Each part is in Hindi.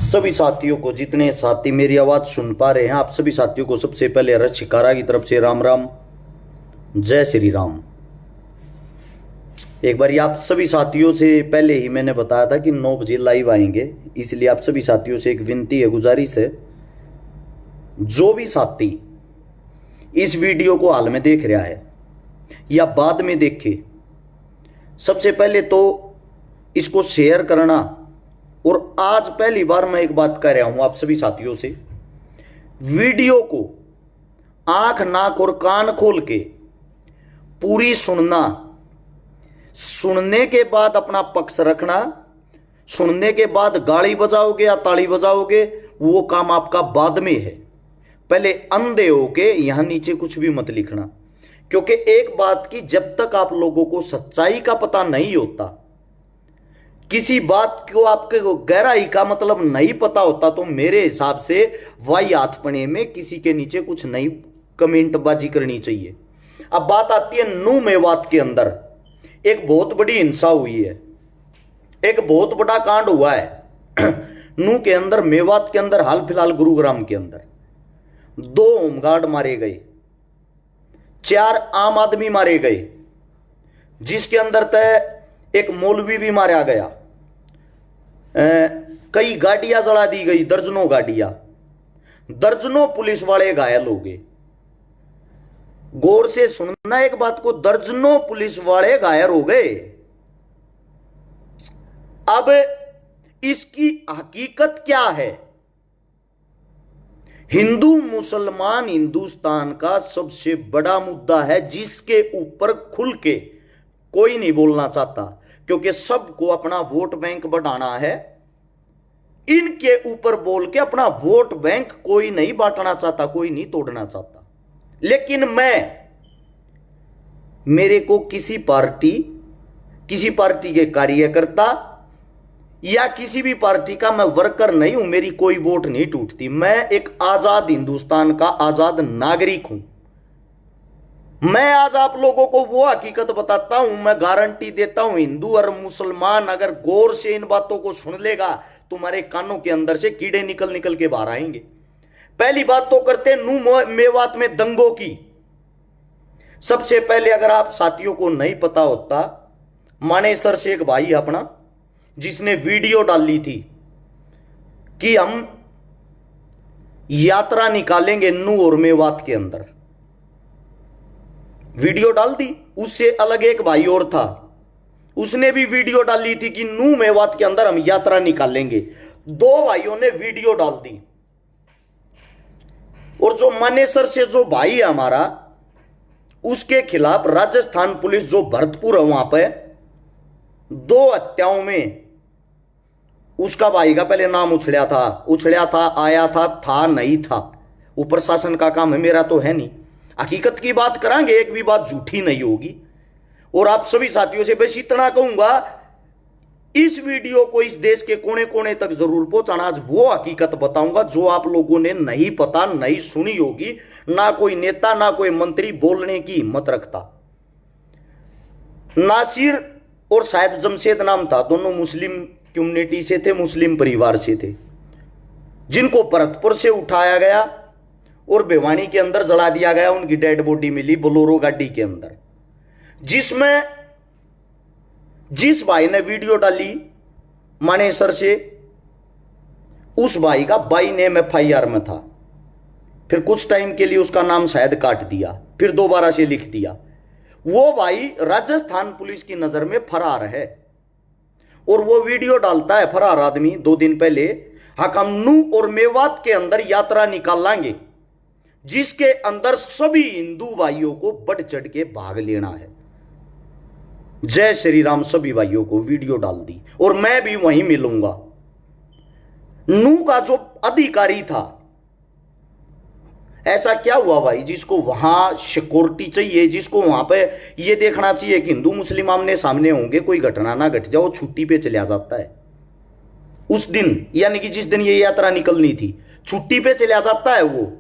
सभी साथियों को, जितने साथी मेरी आवाज सुन पा रहे हैं, आप सभी साथियों को सबसे पहले रस शिकारा की तरफ से राम राम, जय श्री राम। एक बार आप सभी साथियों से पहले ही मैंने बताया था कि 9 बजे लाइव आएंगे, इसलिए आप सभी साथियों से एक विनती है, गुजारिश है, जो भी साथी इस वीडियो को हाल में देख रहा है या बाद में देखे, सबसे पहले तो इसको शेयर करना। और आज पहली बार मैं एक बात कह रहा हूं आप सभी साथियों से, वीडियो को आंख नाक और कान खोल के पूरी सुनना, सुनने के बाद अपना पक्ष रखना। सुनने के बाद गाली बजाओगे या ताली बजाओगे वो काम आपका बाद में है। पहले अंधे होके यहां नीचे कुछ भी मत लिखना, क्योंकि एक बात की, जब तक आप लोगों को सच्चाई का पता नहीं होता, किसी बात को आपके गहराई का मतलब नहीं पता होता, तो मेरे हिसाब से वाहियातपने में किसी के नीचे कुछ नई कमेंटबाजी करनी चाहिए। अब बात आती है नू मेवात के अंदर एक बहुत बड़ी हिंसा हुई है, एक बहुत बड़ा कांड हुआ है नू के अंदर, मेवात के अंदर, हाल फिलहाल गुरुग्राम के अंदर 2 होमगार्ड मारे गए, 4 आम आदमी मारे गए, जिसके अंदर तय एक मौलवी भी मारा गया, कई गाड़ियां जला दी गई, दर्जनों गाड़ियां, दर्जनों पुलिस वाले घायल हो गए। गौर से सुनना एक बात को, दर्जनों पुलिस वाले घायल हो गए। अब इसकी हकीकत क्या है? हिंदू मुसलमान हिंदुस्तान का सबसे बड़ा मुद्दा है, जिसके ऊपर खुल के कोई नहीं बोलना चाहता, क्योंकि सबको अपना वोट बैंक बढ़ाना है। इनके ऊपर बोल के अपना वोट बैंक कोई नहीं बांटना चाहता, कोई नहीं तोड़ना चाहता। लेकिन मेरे को किसी पार्टी के कार्यकर्ता या किसी भी पार्टी का मैं वर्कर नहीं हूं, मेरी कोई वोट नहीं टूटती। मैं एक आजाद हिंदुस्तान का आजाद नागरिक हूं। मैं आज आप लोगों को वो हकीकत बताता हूं, मैं गारंटी देता हूं, हिंदू और मुसलमान अगर गौर से इन बातों को सुन लेगा, तुम्हारे कानों के अंदर से कीड़े निकल के बाहर आएंगे। पहली बात तो करते नू मेवात में दंगों की। सबसे पहले अगर आप साथियों को नहीं पता होता, मानेसर से एक भाई अपना, जिसने वीडियो डाली थी कि हम यात्रा निकालेंगे नू और मेवात के अंदर, वीडियो डाल दी। उससे अलग एक भाई और था, उसने भी वीडियो डाली थी कि नू मेवात के अंदर हम यात्रा निकालेंगे। 2 भाइयों ने वीडियो डाल दी। और जो मानेसर से जो भाई है हमारा, उसके खिलाफ राजस्थान पुलिस जो भरतपुर है वहां पे 2 हत्याओं में उसका भाई का पहले नाम उछड़ा था, आया था नहीं था। वो प्रशासन का काम है, मेरा तो है नहीं। हकीकत की बात करांगे, एक भी बात झूठी नहीं होगी। और आप सभी साथियों से बस इतना कहूंगा, इस वीडियो को इस देश के कोने कोने तक जरूर पहुंचाना। आज वो हकीकत बताऊंगा जो आप लोगों ने नहीं पता, नहीं सुनी होगी। ना कोई नेता ना कोई मंत्री बोलने की हिम्मत रखता। नासिर और शायद जमशेद नाम था, दोनों मुस्लिम कम्युनिटी से थे, मुस्लिम परिवार से थे, जिनको भरतपुर से उठाया गया और भिवानी के अंदर जला दिया गया। उनकी डेड बॉडी मिली बोलोरो गाड़ी के अंदर, जिसमें जिस भाई ने वीडियो डाली मानेसर से, उस भाई का बाई नेम FIR में था। फिर कुछ टाइम के लिए उसका नाम शायद काट दिया, फिर दोबारा से लिख दिया। वो भाई राजस्थान पुलिस की नजर में फरार है। और वो वीडियो डालता है फरार आदमी 2 दिन पहले, हम नू और मेवात के अंदर यात्रा निकाल लाएंगे, जिसके अंदर सभी हिंदू भाइयों को बढ़ चढ़ के भाग लेना है। जय श्री राम सभी भाइयों को वीडियो डाल दी। और मैं भी वहीं मिलूंगा। नू का जो अधिकारी था, ऐसा क्या हुआ भाई जिसको वहां सिक्योरिटी चाहिए, जिसको वहां पे ये देखना चाहिए कि हिंदू मुस्लिम आमने सामने होंगे, कोई घटना ना घट जाओ, छुट्टी पे चला जाता है उस दिन, यानी कि जिस दिन ये यात्रा निकलनी थी छुट्टी पे चला जाता है वो।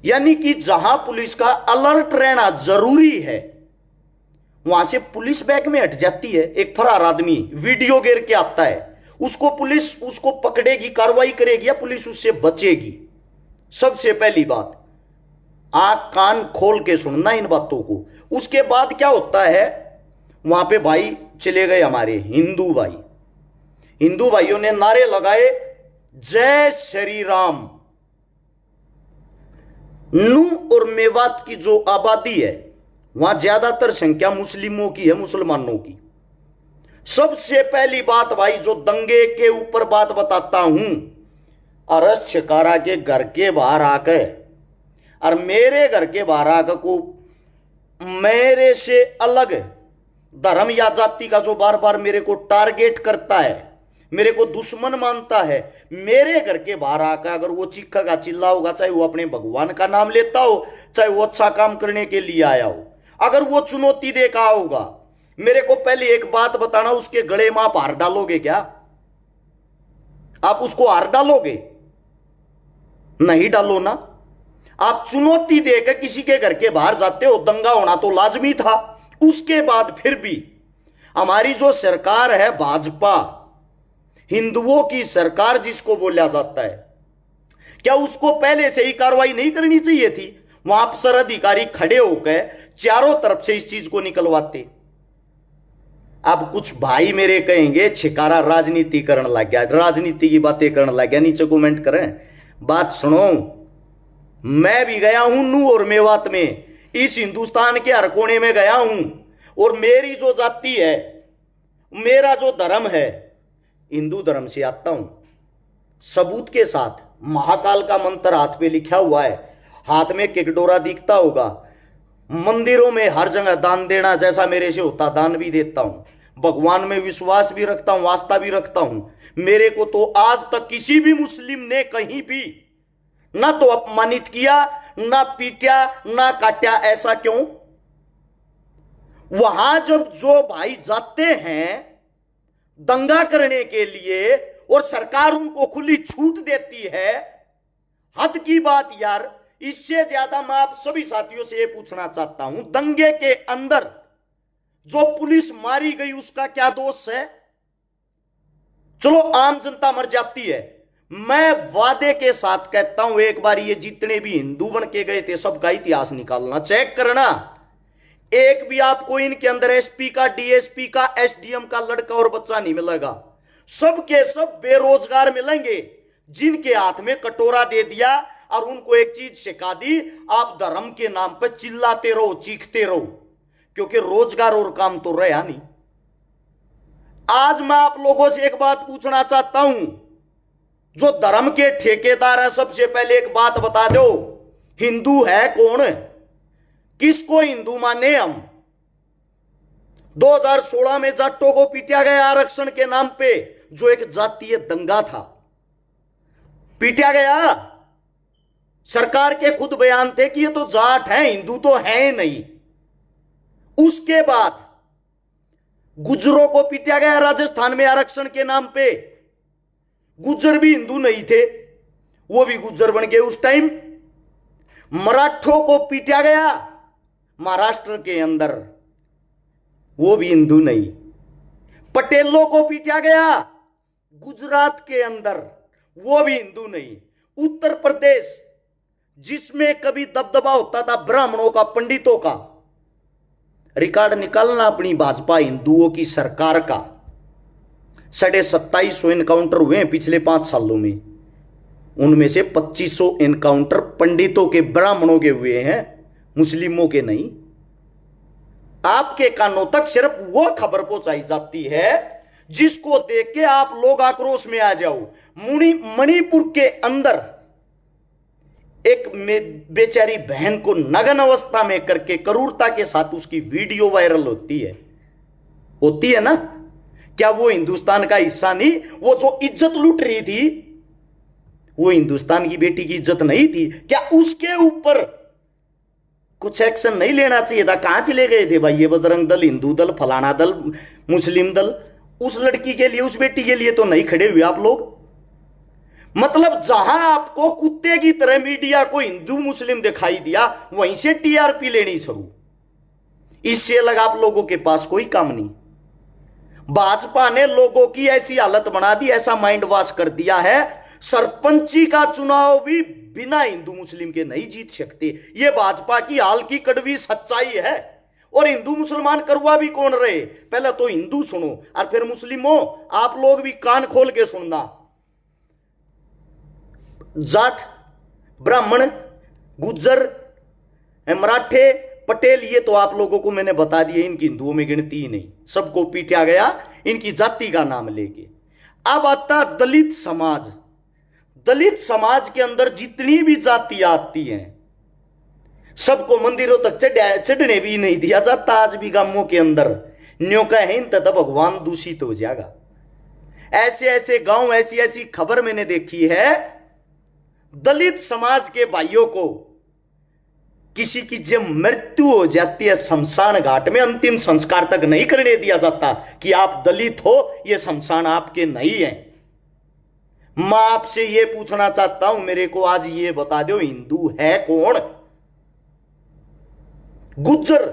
यानी कि जहां पुलिस का अलर्ट रहना जरूरी है वहां से पुलिस बैक में हट जाती है। एक फरार आदमी वीडियो गिर के आता है, उसको पुलिस उसको पकड़ेगी, कार्रवाई करेगी या पुलिस उससे बचेगी? सबसे पहली बात आंख कान खोल के सुनना इन बातों को। उसके बाद क्या होता है, वहां पे भाई चले गए हमारे हिंदू भाई, हिंदू भाइयों ने नारे लगाए जय श्री राम। नू और मेवात की जो आबादी है वहां ज्यादातर संख्या मुस्लिमों की है, मुसलमानों की। सबसे पहली बात भाई जो दंगे के ऊपर बात बताता हूं, अरस छिकारा के घर के बाहर आकर और मेरे घर के बाहर आकर को मेरे से अलग धर्म या जाति का जो बार बार मेरे को टारगेट करता है, मेरे को दुश्मन मानता है, मेरे घर के बाहर आकर अगर वो चीखेगा चिल्लाओगा, चाहे वो अपने भगवान का नाम लेता हो, चाहे वो अच्छा काम करने के लिए आया हो, अगर वो चुनौती देखा होगा, मेरे को पहले एक बात बताना, उसके गले में आप हार डालोगे क्या? आप उसको हार डालोगे? नहीं डालो ना। आप चुनौती देकर किसी के घर के बाहर जाते हो, दंगा होना तो लाजमी था। उसके बाद फिर भी हमारी जो सरकार है भाजपा, हिंदुओं की सरकार जिसको बोला जाता है, क्या उसको पहले से ही कार्रवाई नहीं करनी चाहिए थी? वहां अफसर अधिकारी खड़े होकर चारों तरफ से इस चीज को निकलवाते। अब कुछ भाई मेरे कहेंगे छिकारा राजनीति करने लग गया, राजनीति की बातें करने लग गया, नीचे कमेंट करें। बात सुनो, मैं भी गया हूं नू और मेवात में, इस हिंदुस्तान के हर कोने में गया हूं, और मेरी जो जाति है, मेरा जो धर्म है, हिंदू धर्म से आता हूं, सबूत के साथ। महाकाल का मंत्र हाथ पे लिखा हुआ है, हाथ में किकडोरा दिखता होगा। मंदिरों में हर जगह दान देना जैसा मेरे से होता दान भी देता हूं, भगवान में विश्वास भी रखता हूं, आस्था भी रखता हूं। मेरे को तो आज तक किसी भी मुस्लिम ने कहीं भी ना तो अपमानित किया, ना पीटा, ना काटा। ऐसा क्यों? वहां जब जो भाई जाते हैं दंगा करने के लिए और सरकार उनको खुली छूट देती है, हद की बात यार। इससे ज्यादा मैं आप सभी साथियों से यह पूछना चाहता हूं, दंगे के अंदर जो पुलिस मारी गई उसका क्या दोष है? चलो आम जनता मर जाती है, मैं वादे के साथ कहता हूं एक बार ये जितने भी हिंदू बन के गए थे सबका इतिहास निकालना, चेक करना, एक भी आपको इनके अंदर एसपी का, डीएसपी का, एसडीएम का लड़का और बच्चा नहीं मिलेगा। सब के सब बेरोजगार मिलेंगे जिनके हाथ में कटोरा दे दिया और उनको एक चीज सिखा दी, आप धर्म के नाम पर चिल्लाते रहो, चीखते रहो, क्योंकि रोजगार और काम तो रहा नहीं। आज मैं आप लोगों से एक बात पूछना चाहता हूं, जो धर्म के ठेकेदार है, सबसे पहले एक बात बता दो, हिंदू है कौन? किसको हिंदू माने हम? 2016 में जाटों को पीटा गया आरक्षण के नाम पे, जो एक जातीय दंगा था, पीटा गया। सरकार के खुद बयान थे कि ये तो जाट है, हिंदू तो है नहीं। उसके बाद गुज्जरों को पीटा गया राजस्थान में आरक्षण के नाम पे। गुज्जर भी हिंदू नहीं थे, वो भी गुज्जर बन गए उस टाइम। मराठों को पीटा गया महाराष्ट्र के अंदर, वो भी हिंदू नहीं। पटेलों को पीटा गया गुजरात के अंदर, वो भी हिंदू नहीं। उत्तर प्रदेश जिसमें कभी दबदबा होता था ब्राह्मणों का, पंडितों का, रिकॉर्ड निकालना अपनी भाजपा हिंदुओं की सरकार का। 2750 एनकाउंटर हुए हैं पिछले 5 सालों में, उनमें से 2500 एनकाउंटर पंडितों के, ब्राह्मणों के हुए हैं, मुस्लिमों के नहीं। आपके कानों तक सिर्फ वो खबर पहुंचाई जाती है जिसको देख के आप लोग आक्रोश में आ जाओ। मणिपुर के अंदर एक बेचारी बहन को नग्न अवस्था में करके क्रूरता के साथ उसकी वीडियो वायरल होती है ना? क्या वो हिंदुस्तान का हिस्सा नहीं? वो जो इज्जत लूट रही थी, वो हिंदुस्तान की बेटी की इज्जत नहीं थी क्या? उसके ऊपर कुछ एक्शन नहीं लेना चाहिए था? कहां चले गए थे भाई ये बजरंग दल, हिंदू दल, फलाना दल, मुस्लिम दल? उस लड़की के लिए, उस बेटी के लिए तो नहीं खड़े हुए आप लोग। मतलब जहां आपको कुत्ते की तरह मीडिया को हिंदू मुस्लिम दिखाई दिया, वहीं से टीआरपी लेनी शुरू। इससे अलग आप लोगों के पास कोई काम नहीं। भाजपा ने लोगों की ऐसी हालत बना दी, ऐसा माइंड वॉश कर दिया है, सरपंची का चुनाव भी बिना हिंदू मुस्लिम के नहीं जीत सकते। यह भाजपा की हाल की कड़वी सच्चाई है। और हिंदू मुसलमान करुआ भी कौन रहे? पहले तो हिंदू सुनो और फिर मुस्लिमों, आप लोग भी कान खोल के सुनना। जाट, ब्राह्मण, गुज्जर, मराठे, पटेल, ये तो आप लोगों को मैंने बता दिया, इनकी हिंदुओं में गिनती ही नहीं, सबको पीटा गया इनकी जाति का नाम लेके। अब आता दलित समाज। दलित समाज के अंदर जितनी भी जातियां आती हैं, सबको मंदिरों तक चढ़ने भी नहीं दिया जाता। आज भी गांवों के अंदर न्यो का है तथा भगवान दूषित हो जाएगा। ऐसे ऐसे गांव, ऐसी ऐसी खबर मैंने देखी है, दलित समाज के भाइयों को किसी की जब मृत्यु हो जाती है शमशान घाट में, अंतिम संस्कार तक नहीं करने दिया जाता कि आप दलित हो, यह शमशान आपके नहीं है। मैं आपसे यह पूछना चाहता हूं, मेरे को आज ये बता दो, हिंदू है कौन? गुज्जर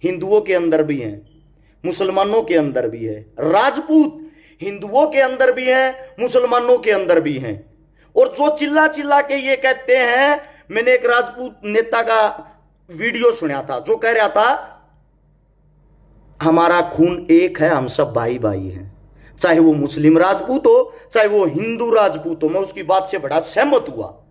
हिंदुओं के अंदर भी हैं, मुसलमानों के अंदर भी है। राजपूत हिंदुओं के अंदर भी हैं, मुसलमानों के अंदर भी हैं। और जो चिल्ला चिल्ला के ये कहते हैं, मैंने एक राजपूत नेता का वीडियो सुना था जो कह रहा था हमारा खून एक है, हम सब भाई भाई हैं, चाहे वो मुस्लिम राजपूत हो, चाहे वो हिंदू राजपूत हो। मैं उसकी बात से बड़ा सहमत हुआ,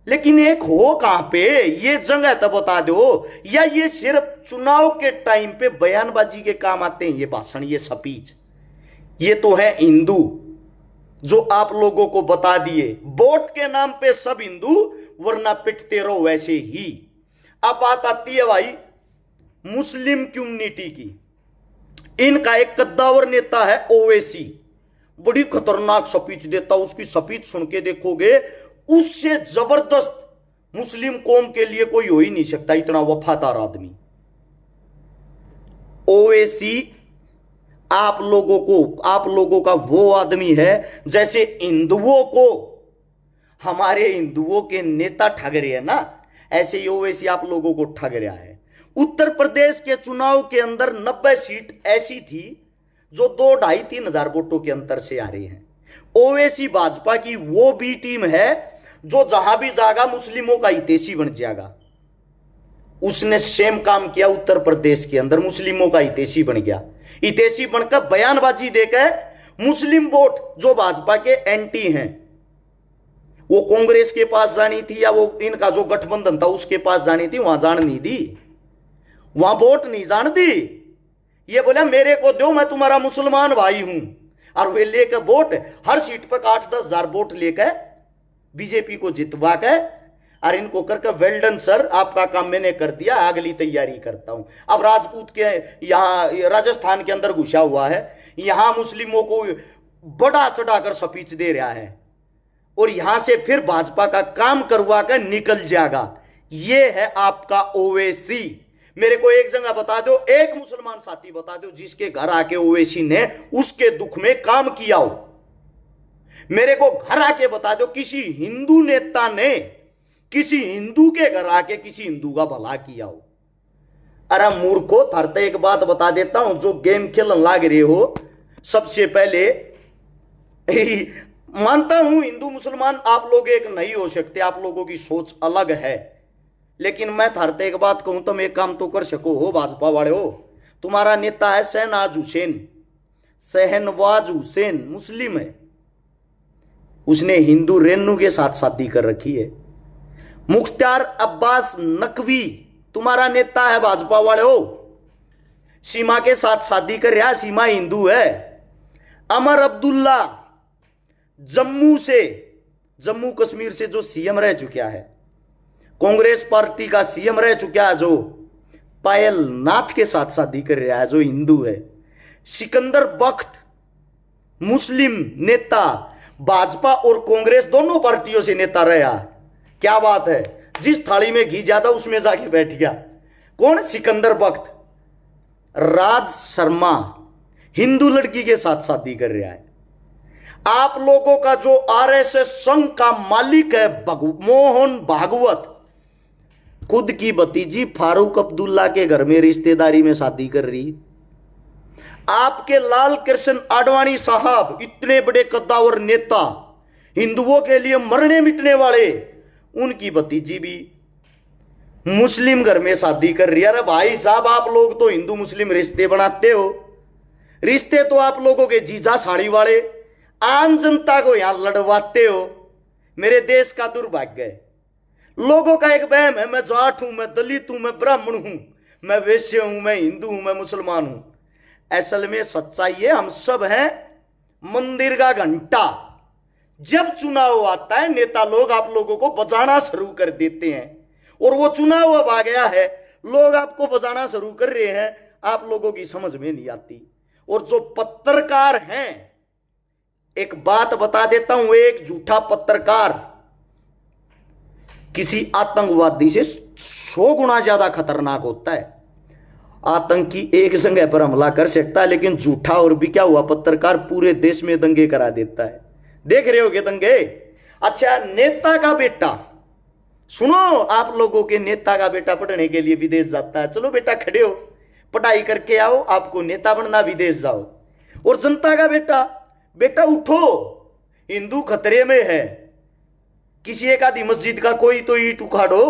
लेकिन एक हो कहां पे? ये जगह तो बता दो। या ये सिर्फ चुनाव के टाइम पे बयानबाजी के काम आते हैं, ये भाषण, ये स्पीच? ये तो है हिंदू जो आप लोगों को बता दिए, वोट के नाम पे सब हिंदू, वरना पिटते रहो वैसे ही। अब बात आती है भाई मुस्लिम कम्युनिटी की। इनका एक कद्दावर नेता है ओवैसी, बड़ी खतरनाक स्पीच देता। उसकी स्पीच सुन के देखोगे, उससे जबरदस्त मुस्लिम कौम के लिए कोई हो ही नहीं सकता, इतना वफादार आदमी ओवैसी। आप लोगों का वो आदमी है जैसे हिंदुओं को हमारे हिंदुओं के नेता ठग रहे हैं ना, ऐसे ही ओवैसी आप लोगों को ठग रहा है। उत्तर प्रदेश के चुनाव के अंदर 90 सीट ऐसी थी जो 2-2.5-3 हजार वोटों के अंतर से आ रही हैं। ओवैसी भाजपा की वो भी टीम है जो जहां भी जाएगा मुस्लिमों का हितैषी बन जाएगा। उसने सेम काम किया उत्तर प्रदेश के अंदर, मुस्लिमों का हितैषी बन गया। हितैषी बनकर बयानबाजी देकर मुस्लिम वोट जो भाजपा के एंटी हैं, वो कांग्रेस के पास जानी थी या वो इनका जो गठबंधन था उसके पास जानी थी, वहां जान नहीं दी, वहां वोट नहीं जान दी। ये बोला मेरे को दो, मैं तुम्हारा मुसलमान भाई हूं। और वे लेकर वोट हर सीट पर 8-10 हजार वोट लेकर बीजेपी को जितवा के, और इनको करके वेल डन सर, आपका काम मैंने कर दिया, अगली तैयारी करता हूं। अब राजपूत के यहां राजस्थान के अंदर घुसा हुआ है, यहां मुस्लिमों को बड़ा चढ़ाकर स्पीच दे रहा है, और यहां से फिर भाजपा का काम करवा कर निकल जाएगा। यह है आपका ओवैसी। मेरे को एक जगह बता दो, एक मुसलमान साथी बता दो जिसके घर आके ओवैसी ने उसके दुख में काम किया हो। मेरे को घर आके बता दो किसी हिंदू नेता ने किसी हिंदू के घर आके किसी हिंदू का भला किया हो। अरे मूर्खो, थारते एक बात बता देता हूं, जो गेम खेलने लाग रहे हो, सबसे पहले मानता हूं हिंदू मुसलमान आप लोग एक नहीं हो सकते, आप लोगों की सोच अलग है, लेकिन मैं थारते एक बात कहूं, तुम एक काम तो कर सको हो भाजपा वाले हो। तुम्हारा नेता है शहनवाज हुसैन, मुस्लिम है, उसने हिंदू रेनू के साथ शादी कर रखी है। मुख्तार अब्बास नकवी तुम्हारा नेता है भाजपा वाले हो, सीमा के साथ शादी कर रहा, सीमा हिंदू है। अमर अब्दुल्ला जम्मू कश्मीर से जो सीएम रह चुका है, कांग्रेस पार्टी का सीएम रह चुका है, जो पायल नाथ के साथ शादी कर रहा है, जो हिंदू है। सिकंदर बख्त मुस्लिम नेता, भाजपा और कांग्रेस दोनों पार्टियों से नेता रहा। क्या बात है, जिस थाली में घी ज्यादा उसमें जाके बैठ गया। कौन? सिकंदर बख्त। राज शर्मा हिंदू लड़की के साथ शादी कर रहा है। आप लोगों का जो आरएसएस संघ का मालिक है मोहन भागवत, खुद की भतीजी फारूक अब्दुल्ला के घर में रिश्तेदारी में शादी कर रही। आपके लाल कृष्ण आडवाणी साहब, इतने बड़े कद्दावर नेता, हिंदुओं के लिए मरने मिटने वाले, उनकी भतीजी भी मुस्लिम घर में शादी कर रही है। अरे भाई साहब, आप लोग तो हिंदू मुस्लिम रिश्ते बनाते हो। रिश्ते तो आप लोगों के जीजा साड़ी वाले आम जनता को यहां लड़वाते हो। मेरे देश का दुर्भाग्य है। लोगों का एक वहम है, मैं जाट हूं, मैं दलित हूं, मैं ब्राह्मण हूं, मैं वैश्य हूं, मैं हिंदू हूं, मैं मुसलमान हूं। असल में सच्चाई है, हम सब हैं मंदिर का घंटा। जब चुनाव आता है नेता लोग आप लोगों को बजाना शुरू कर देते हैं, और वो चुनाव अब आ गया है, लोग आपको बजाना शुरू कर रहे हैं, आप लोगों की समझ में नहीं आती। और जो पत्रकार हैं, एक बात बता देता हूं, एक झूठा पत्रकार किसी आतंकवादी से 100 गुना ज्यादा खतरनाक होता है। आतंकी एक जगह पर हमला कर सकता है, लेकिन झूठा और भी क्या हुआ पत्रकार पूरे देश में दंगे करा देता है। देख रहे होगे दंगे। अच्छा, नेता का बेटा, सुनो, आप लोगों के नेता का बेटा पढ़ने के लिए विदेश जाता है। चलो बेटा खड़े हो, पढ़ाई करके आओ, आपको नेता बनना, विदेश जाओ। और जनता का बेटा, बेटा उठो, हिंदू खतरे में है, किसी एक आधी मस्जिद का कोई तो ईंट उखाड़ो,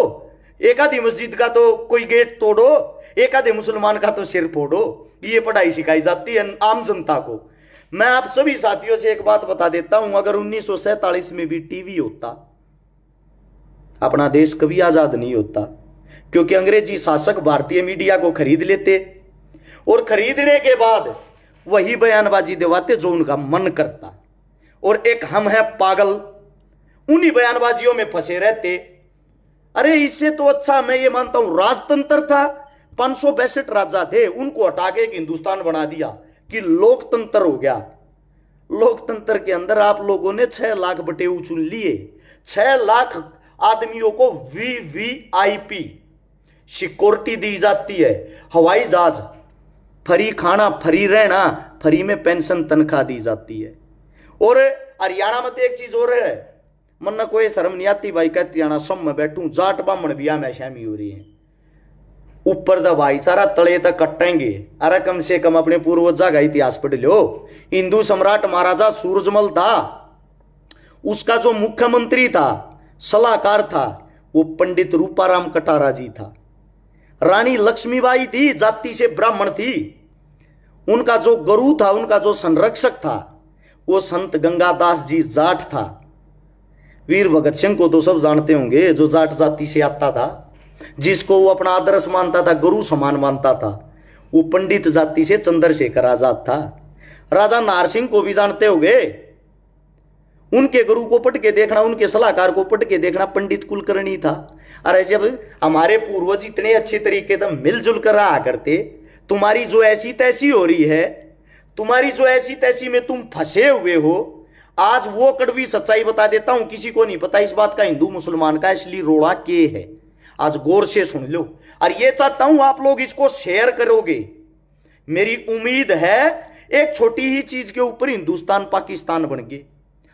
एक आधी मस्जिद का तो कोई गेट तोड़ो, एक आधे मुसलमान का तो सिर फोड़ो। ये पढ़ाई सिखाई जाती है आम जनता को। मैं आप सभी साथियों से एक बात बता देता हूं, अगर 1947 में भी टीवी होता, अपना देश कभी आजाद नहीं होता, क्योंकि अंग्रेजी शासक भारतीय मीडिया को खरीद लेते, और खरीदने के बाद वही बयानबाजी दिवाते जो उनका मन करता, और एक हम है पागल, उन्हीं बयानबाजियों में फंसे रहते। अरे इससे तो अच्छा मैं ये मानता हूं राजतंत्र था, 562 राजा थे, उनको हटा के एक हिंदुस्तान बना दिया कि लोकतंत्र हो गया। लोकतंत्र के अंदर आप लोगों ने 6 लाख बटेऊ चुन लिए, 6 लाख आदमियों को वीवीआईपी सिक्योरिटी दी जाती है, हवाई जहाज, फ्री खाना, फ्री रहना, फ्री में पेंशन तनख्वाह दी जाती है। और हरियाणा में तो एक चीज और है, मन न कोई शर्म नहीं आती भाई, कहती आना सब में बैठूं, जाट ब्राह्मण बिया में शामी हो रही है, ऊपर द भाईचारा तले तक कटेंगे। अरे कम से कम अपने पूर्वजा का इतिहास पढ़ लो। हिंदू सम्राट महाराजा सूरजमल था, उसका जो मुख्यमंत्री था, सलाहकार था, वो पंडित रूपाराम कटारा जी था। रानी लक्ष्मीबाई थी, जाति से ब्राह्मण थी, उनका जो गुरु था, उनका जो संरक्षक था, वो संत गंगादास जी जाट था। वीर भगत सिंह को तो सब जानते होंगे, जो जाट जाति से आता था, जिसको वो अपना आदर्श मानता था, गुरु समान मानता था, वो पंडित जाति से चंद्रशेखर आजाद था। राजा नार सिंह को भी जानते होंगे, उनके गुरु को पढ़ के देखना, उनके सलाहकार को पढ़ के देखना, पंडित कुलकर्णी था। अरे जब हमारे पूर्वज इतने अच्छे तरीके से मिलजुल कर रहा करते, तुम्हारी जो ऐसी तैसी हो रही है, तुम्हारी जो ऐसी तैसी में तुम फंसे हुए हो, आज वो कड़वी सच्चाई बता देता हूं, किसी को नहीं पता इस बात का, हिंदू मुसलमान का असली रोड़ा के है। आज गौर से सुन लो, और ये चाहता हूं आप लोग इसको शेयर करोगे। मेरी उम्मीद है एक छोटी ही चीज के ऊपर हिंदुस्तान पाकिस्तान बन गए।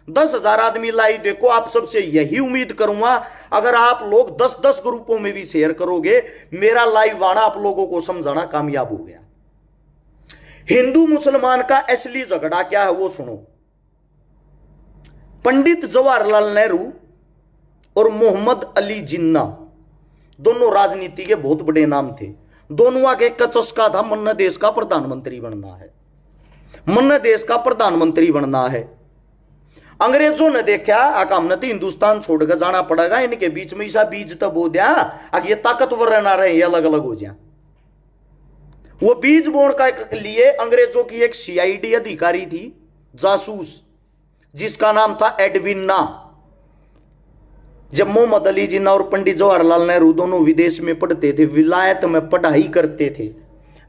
10,000 आदमी लाइव देखो, आप सबसे यही उम्मीद करूंगा, अगर आप लोग 10-10 ग्रुपों में भी शेयर करोगे, मेरा लाइव आना आप लोगों को समझाना कामयाब हो गया। हिंदू मुसलमान का असली झगड़ा क्या है वो सुनो। पंडित जवाहरलाल नेहरू और मोहम्मद अली जिन्ना दोनों राजनीति के बहुत बड़े नाम थे। दोनों के एक चस्का था, मन्ना देश का प्रधानमंत्री बनना है, मन्ना देश का प्रधानमंत्री बनना है। अंग्रेजों ने देखा हमने तो हिंदुस्तान छोड़कर जाना पड़ेगा, इनके बीच में ऐसा बीज तब हो दिया, ये ताकतवर रहना रहे, ये अलग अलग हो जाए। वो बीज बोने का लिए अंग्रेजों की एक सीआईडी अधिकारी थी, जासूस, जिसका नाम था एडविना। जब मोहम्मद अली जिन्ना और पंडित जवाहरलाल नेहरू दोनों विदेश में पढ़ते थे, विलायत में पढ़ाई करते थे,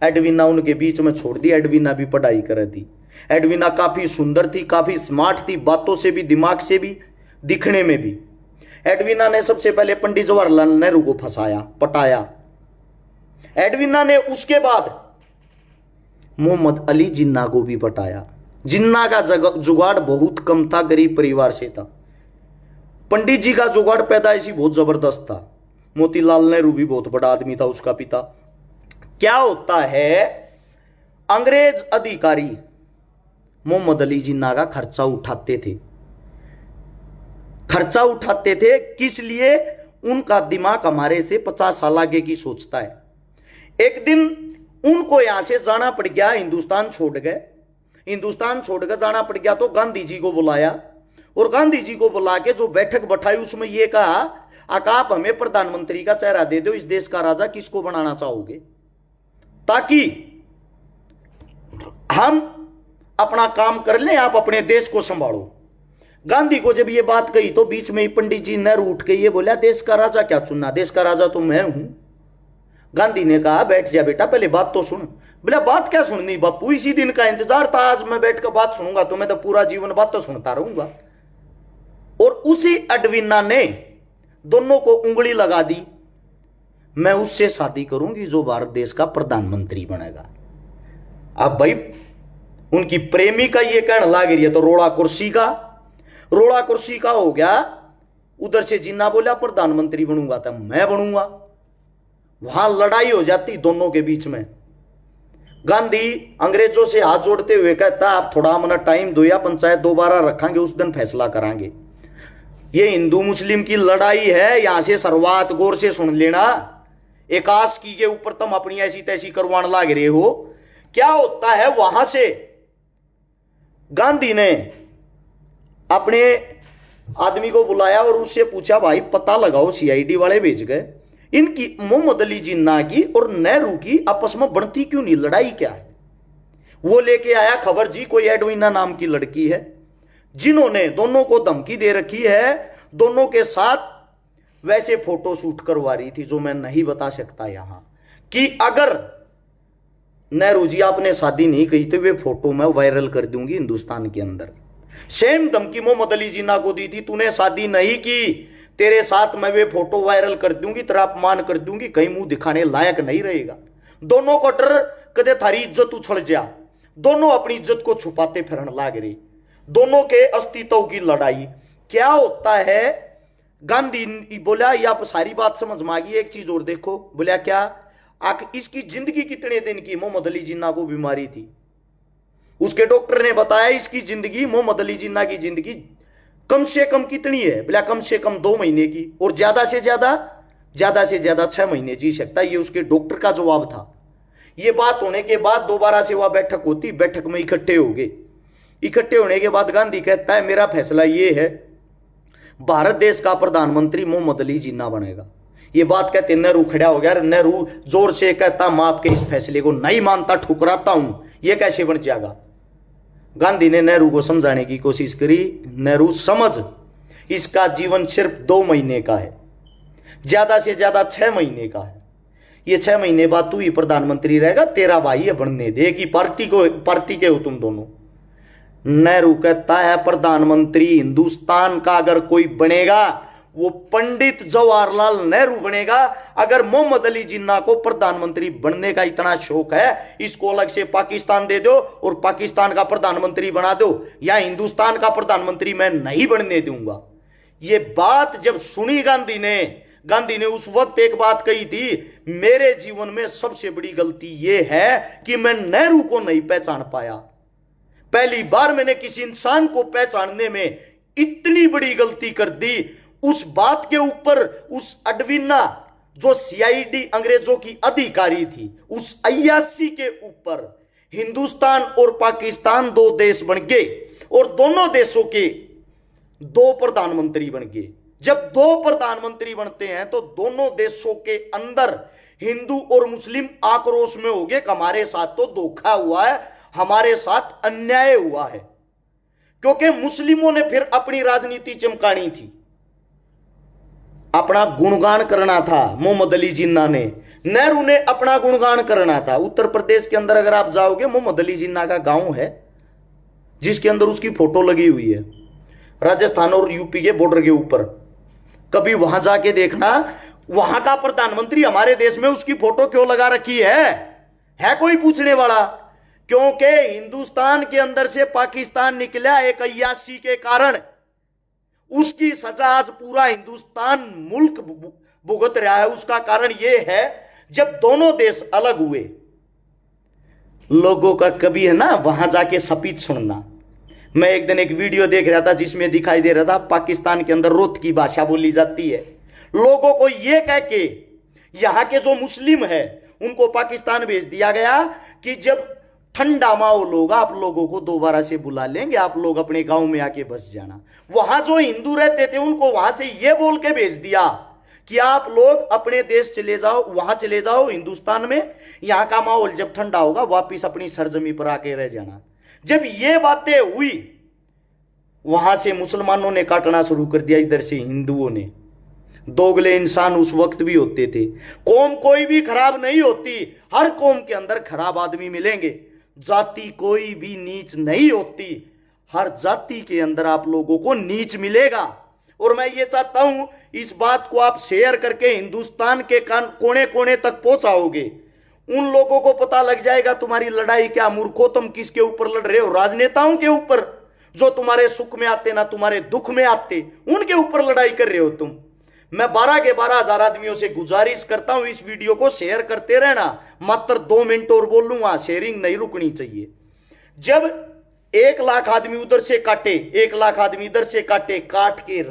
एडविना उनके बीच में छोड़ दी, एडविना भी पढ़ाई कर दी। एडवीना काफी सुंदर थी, काफी स्मार्ट थी, बातों से भी, दिमाग से भी, दिखने में भी। एडवीना ने सबसे पहले पंडित जवाहरलाल नेहरू को फंसाया, पटाया। एडवीना ने उसके बाद मोहम्मद अली जिन्ना को भी पटाया। जिन्ना का जुगाड़ बहुत कम था, गरीब परिवार से था। पंडित जी का जुगाड़ पैदाइशी बहुत जबरदस्त था। मोतीलाल नेहरू भी बहुत बड़ा आदमी था, उसका पिता। क्या होता है, अंग्रेज अधिकारी मोहम्मद अली जिन्ना का खर्चा उठाते थे। खर्चा उठाते थे किस लिए? उनका दिमाग हमारे से 50 साल आगे की सोचता है। एक दिन उनको यहां से जाना पड़ गया, हिंदुस्तान छोड़ गए। हिंदुस्तान छोड़कर जाना पड़ गया तो गांधी जी को बुलाया, और गांधी जी को बुला के जो बैठक बैठाई उसमें यह कहा, आप हमें प्रधानमंत्री का चेहरा दे दो, इस देश का राजा किसको बनाना चाहोगे, ताकि हम अपना काम कर लें, आप अपने देश को संभालो। गांधी को जब ये बात कही तो बीच में ही पंडित जी नेहरू उठ के ये बोला, देश का राजा क्या चुनना, देश का राजा तो मैं हूं। गांधी ने कहा, बैठ जा बेटा, पहले बात तो सुन। बोला, बात क्या सुननी बापू, इसी दिन का इंतजार था, आज मैं बैठकर बात सुनूंगा तो मैं तो पूरा जीवन बात तो सुनता रहूंगा। और उसी एडवीना ने दोनों को उंगली लगा दी, मैं उससे शादी करूंगी जो भारत देश का प्रधानमंत्री बनेगा। अब भाई उनकी प्रेमी का ये कहना लग रही है तो रोड़ा कुर्सी का हो गया। उधर से जिन्ना बोला प्रधानमंत्री बनूंगा तो मैं बनूंगा। वहां लड़ाई हो जाती दोनों के बीच में। गांधी अंग्रेजों से हाथ जोड़ते हुए कहता, आप थोड़ा मना टाइम दो, या पंचायत दोबारा रखेंगे, उस दिन फैसला करांगे। ये हिंदू मुस्लिम की लड़ाई है, यहां से शुरुआत गौर से सुन लेना। एक आशिकी के ऊपर तुम अपनी ऐसी तैसी करवाने लग रहे हो। क्या होता है, वहां से गांधी ने अपने आदमी को बुलाया और उससे पूछा, भाई पता लगाओ, सीआईडी वाले भेज गए, इनकी मोहम्मद अली जिन्ना की और नेहरू की आपस में बढ़ती क्यों नहीं, लड़ाई क्या है? वो लेके आया खबर जी, कोई एडवीना नाम की लड़की है जिन्होंने दोनों को धमकी दे रखी है, दोनों के साथ वैसे फोटो शूट करवा रही थी जो मैं नहीं बता सकता यहां, कि अगर नेहरू जी आपने शादी नहीं की तो वे फोटो मैं वायरल कर दूंगी हिंदुस्तान के अंदर। सेम धमकी मोहम्मद अली जिन्ना को दी थी, तूने शादी नहीं की, तेरे साथ मैं वे फोटो वायरल कर दूंगी, तेरा अपमान कर दूंगी, कहीं मुंह दिखाने लायक नहीं रहेगा। दोनों को डर कदे थारी इज्जत उछल जा, दोनों अपनी इज्जत को छुपाते फिरन लाग रही, दोनों के अस्तित्व की लड़ाई। क्या होता है, गांधी बोला, ये आप सारी बात समझ में आ गई, एक चीज और देखो। बोला क्या, इसकी जिंदगी कितने दिन की? मोहम्मद अली जिन्ना को बीमारी थी, उसके डॉक्टर ने बताया इसकी जिंदगी, मोहम्मद अली जिन्ना की जिंदगी कम से कम कितनी है? बोला कम से कम 2 महीने की, और ज्यादा से ज्यादा 6 महीने जी सकता है। ये उसके डॉक्टर का जवाब था। ये बात होने के बाद दोबारा से वह बैठक होती, बैठक में इकट्ठे हो गए। इकट्ठे होने के बाद गांधी कहता है, मेरा फैसला ये है, भारत देश का प्रधानमंत्री मोहम्मद अली जिन्ना बनेगा। ये बात कहते नेहरू खड़ा हो गया। नेहरू जोर से कहता, मैं आपके इस फैसले को नहीं मानता, ठुकराता हूं, ये कैसे बन जाएगा? गांधी ने नेहरू को समझाने की कोशिश करी। नेहरू, समझ, इसका जीवन सिर्फ 2 महीने का है, ज्यादा से ज्यादा 6 महीने का है। ये 6 महीने बाद तू ही प्रधानमंत्री रहेगा, तेरा भाई है बनने दे, कि पार्टी के हो तुम दोनों। नेहरू कहता है, प्रधानमंत्री हिंदुस्तान का अगर कोई बनेगा वो पंडित जवाहरलाल नेहरू बनेगा। अगर मोहम्मद अली जिन्ना को प्रधानमंत्री बनने का इतना शौक है, इसको अलग से पाकिस्तान दे दो और पाकिस्तान का प्रधानमंत्री बना दो, या हिंदुस्तान का प्रधानमंत्री मैं नहीं बनने दूंगा। ये बात जब सुनी गांधी ने उस वक्त एक बात कही थी, मेरे जीवन में सबसे बड़ी गलती यह है कि मैं नेहरू को नहीं पहचान पाया। पहली बार मैंने किसी इंसान को पहचानने में इतनी बड़ी गलती कर दी। उस बात के ऊपर उस एडवीना जो सीआईडी अंग्रेजों की अधिकारी थी, उस अय्याशी के ऊपर हिंदुस्तान और पाकिस्तान 2 देश बन गए और दोनों देशों के 2 प्रधानमंत्री बन गए। जब 2 प्रधानमंत्री बनते हैं तो दोनों देशों के अंदर हिंदू और मुस्लिम आक्रोश में हो गए, हमारे साथ तो धोखा हुआ है, हमारे साथ अन्याय हुआ है। क्योंकि मुस्लिमों ने फिर अपनी राजनीति चमकानी थी, अपना गुणगान करना था। मोहम्मद अली जिन्ना ने, नेहरू ने अपना गुणगान करना था। उत्तर प्रदेश के अंदर अगर आप जाओगे, मोहम्मद अली जिन्ना का गांव है, जिसके अंदर उसकी फोटो लगी हुई है, राजस्थान और यूपी के बॉर्डर के ऊपर। कभी वहां जाके देखना, वहां का प्रधानमंत्री हमारे देश में उसकी फोटो क्यों लगा रखी है कोई पूछने वाला? क्योंकि हिंदुस्तान के अंदर से पाकिस्तान निकला एक अय्याशी के कारण। उसकी सजा आज पूरा हिंदुस्तान मुल्क भुगत रहा है। उसका कारण यह है, जब दोनों देश अलग हुए, लोगों का कभी है ना वहां जाके स्पीच सुनना। मैं एक दिन एक वीडियो देख रहा था जिसमें दिखाई दे रहा था पाकिस्तान के अंदर रोत की भाषा बोली जाती है। लोगों को यह कह के यहां के जो मुस्लिम है उनको पाकिस्तान भेज दिया गया कि जब ठंडा माहौल होगा आप लोगों को दोबारा से बुला लेंगे, आप लोग अपने गांव में आके बस जाना। वहां जो हिंदू रहते थे उनको वहां से यह बोल के भेज दिया कि आप लोग अपने देश चले जाओ, वहां चले जाओ हिंदुस्तान में, यहां का माहौल जब ठंडा होगा वापिस अपनी सरजमी पर आके रह जाना। जब ये बातें हुई, वहां से मुसलमानों ने काटना शुरू कर दिया, इधर से हिंदुओं ने। दोगले इंसान उस वक्त भी होते थे। कौम कोई भी खराब नहीं होती, हर कौम के अंदर खराब आदमी मिलेंगे। जाति कोई भी नीच नहीं होती, हर जाति के अंदर आप लोगों को नीच मिलेगा। और मैं ये चाहता हूं इस बात को आप शेयर करके हिंदुस्तान के कोने कोने तक पहुंचाओगे। उन लोगों को पता लग जाएगा तुम्हारी लड़ाई क्या। मूर्खो, तुम किसके ऊपर लड़ रहे हो? राजनेताओं के ऊपर, जो तुम्हारे सुख में आते ना तुम्हारे दुख में आते, उनके ऊपर लड़ाई कर रहे हो तुम। मैं 12 के 12,000 आदमियों से गुजारिश करता हूं इस वीडियो को शेयर करते रहना। मात्र 2 मिनट और बोल लूंगा, शेयरिंग नहीं रुकनी चाहिए। जब 1 लाख आदमी उधर से काटे, 1 लाख आदमी इधर से काटे, काट के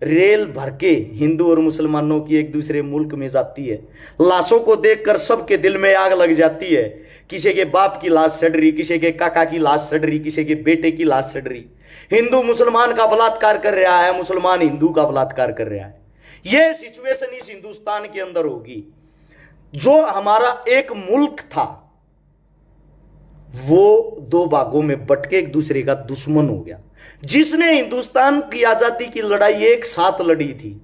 रेल भर के हिंदू और मुसलमानों की एक दूसरे मुल्क में जाती है। लाशों को देखकर सबके दिल में आग लग जाती है। किसी के बाप की लाश सड़ रही, किसी के काका की लाश सड़ रही, किसी के बेटे की लाश सड़ रही। हिंदू मुसलमान का बलात्कार कर रहा है, मुसलमान हिंदू का बलात्कार कर रहा है। यह सिचुएशन इस हिंदुस्तान के अंदर होगी। जो हमारा एक मुल्क था वो 2 भागों में बट के एक दूसरे का दुश्मन हो गया। जिसने हिंदुस्तान की आजादी की लड़ाई एक साथ लड़ी थी,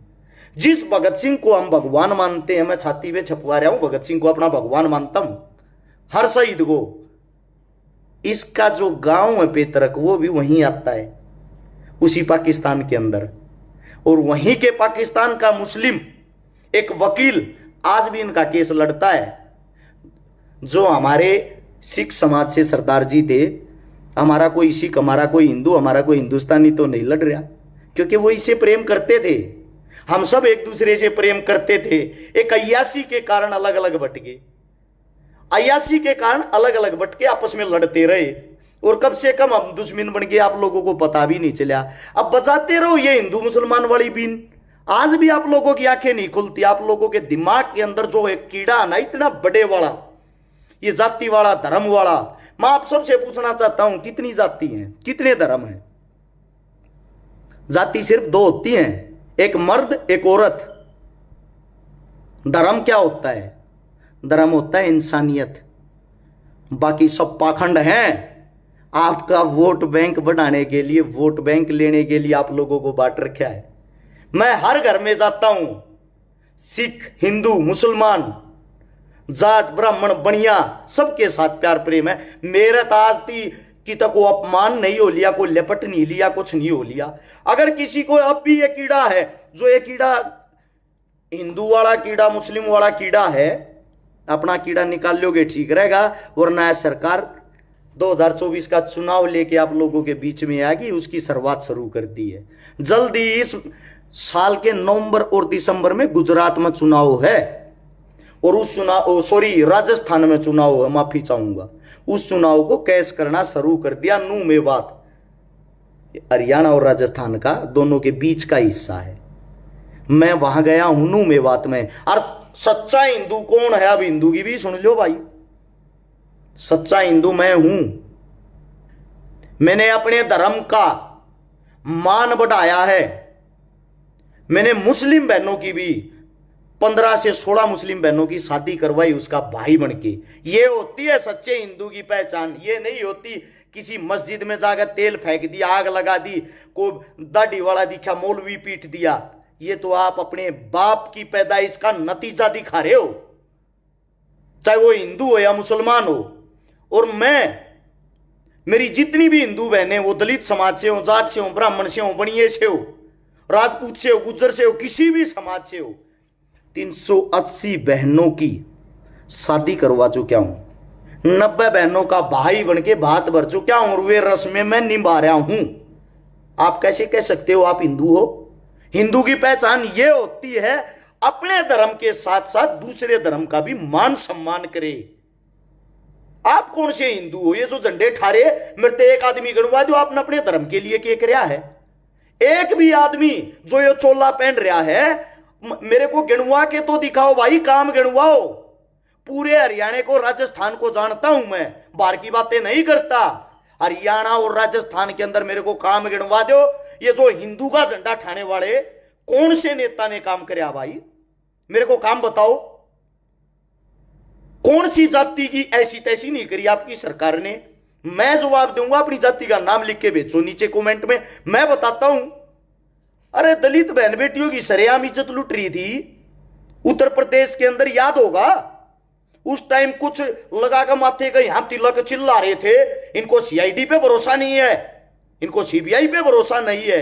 जिस भगत सिंह को हम भगवान मानते हैं, मैं छाती पे छपवा रहा हूं, भगत सिंह को अपना भगवान मानता हूं, हर शहीद को, इसका जो गांव है पेतरक वो भी वहीं आता है, उसी पाकिस्तान के अंदर। और वहीं के पाकिस्तान का मुस्लिम एक वकील आज भी इनका केस लड़ता है। जो हमारे सिख समाज से सरदार जी थे, हमारा कोई सिख, हमारा कोई हिंदू, हमारा कोई हिंदुस्तानी तो नहीं लड़ रहा, क्योंकि वो इससे प्रेम करते थे। हम सब एक दूसरे से प्रेम करते थे। एक अय्याशी के कारण अलग अलग बट गए, अय्याशी के कारण अलग अलग बट के आपस में लड़ते रहे, और कब से कम हम दुश्मन बन गए, आप लोगों को पता भी नहीं चला। अब बजाते रहो ये हिंदू मुसलमान वाली बीन, आज भी आप लोगों की आंखें नहीं खुलती। आप लोगों के दिमाग के अंदर जो एक कीड़ा है ना, इतना बड़े वाला, ये जाति वाला, धर्म वाला। मैं आप सबसे पूछना चाहता हूं, कितनी जाति हैं, कितने धर्म हैं? जाति सिर्फ 2 होती हैं, एक मर्द एक औरत। धर्म क्या होता है? धर्म होता है इंसानियत। बाकी सब पाखंड हैं। आपका वोट बैंक बढ़ाने के लिए, वोट बैंक लेने के लिए आप लोगों को बांट रखा है। मैं हर घर में जाता हूं, सिख, हिंदू, मुसलमान, जाट, ब्राह्मण, बनिया, सबके साथ प्यार प्रेम है। मेरा ताज की तक को अपमान नहीं हो लिया, कोई लिपट नहीं लिया, कुछ नहीं हो लिया। अगर किसी को अब भी ये कीड़ा है, जो ये कीड़ा हिंदू वाला कीड़ा, मुस्लिम वाला कीड़ा है, अपना कीड़ा निकाल लोगे ठीक रहेगा। वरना सरकार 2024 का चुनाव लेके आप लोगों के बीच में आएगी, उसकी शुरुआत शुरू कर दी है। जल्दी इस साल के नवंबर और दिसंबर में गुजरात में चुनाव है, और उस चुनाव, सॉरी, राजस्थान में चुनाव है, माफी चाहूंगा। उस चुनाव को कैश करना शुरू कर दिया। नू मेवात, हरियाणा और राजस्थान का दोनों के बीच का हिस्सा है। मैं वहां गया हूं नू मेवात में। और सच्चा हिंदू कौन है? अब हिंदू की भी सुन लो भाई, सच्चा हिंदू मैं हूं। मैंने अपने धर्म का मान बढ़ाया है। मैंने मुस्लिम बहनों की भी 15 से 16 मुस्लिम बहनों की शादी करवाई उसका भाई बन के। ये होती है सच्चे हिंदू की पहचान। ये नहीं होती किसी मस्जिद में जाकर तेल फेंक दिया, आग लगा दी, को दाढ़ी वाला दिखा, मौलवी पीट दिया। ये तो आप अपने बाप की पैदाइश का नतीजा दिखा रहे हो, चाहे वो हिंदू हो या मुसलमान हो। और मेरी जितनी भी हिंदू बहनें, वो दलित समाज से हो, जाट से हो, ब्राह्मण से हो, बनिए से हो, राजपूत से हो, गुज्जर से हो, किसी भी समाज से हो, 380 बहनों की शादी करवा चुका हूं, 90 बहनों का भाई बन के भात भर चुका हूं, और वे रस्में मैं निभा रहा हूं। आप कैसे कह सकते हो आप हिंदू हो? हिंदू की पहचान ये होती है अपने धर्म के साथ साथ दूसरे धर्म का भी मान सम्मान करे। आप कौन से हिंदू हो? ये जो झंडे ठारे, मेरे तो एक आदमी गणवा दो आपने अपने धर्म के लिए क्या कराया है? एक भी आदमी जो ये चोला पहन रहा है, मेरे को गिणवा के तो दिखाओ भाई, काम गिणवाओ। पूरे हरियाणा को, राजस्थान को जानता हूं मैं, बाहर की बातें नहीं करता। हरियाणा और राजस्थान के अंदर मेरे को काम गिणवा दो। ये जो हिंदू का झंडा ठाने वाले कौन से नेता ने काम कराया भाई? मेरे को काम बताओ। कौन सी जाति की ऐसी तैसी नहीं करी आपकी सरकार ने? मैं जवाब दूंगा, अपनी जाति का नाम लिख के भेजो नीचे कमेंट में, मैं बताता हूं। अरे दलित बहन बेटियों की सरेआम इज्जत लुट रही थी उत्तर प्रदेश के अंदर, याद होगा उस टाइम कुछ लगा कर माथे का यहां तिलक चिल्ला रहे थे, इनको सीआईडी पे भरोसा नहीं है, इनको सीबीआई पे भरोसा नहीं है।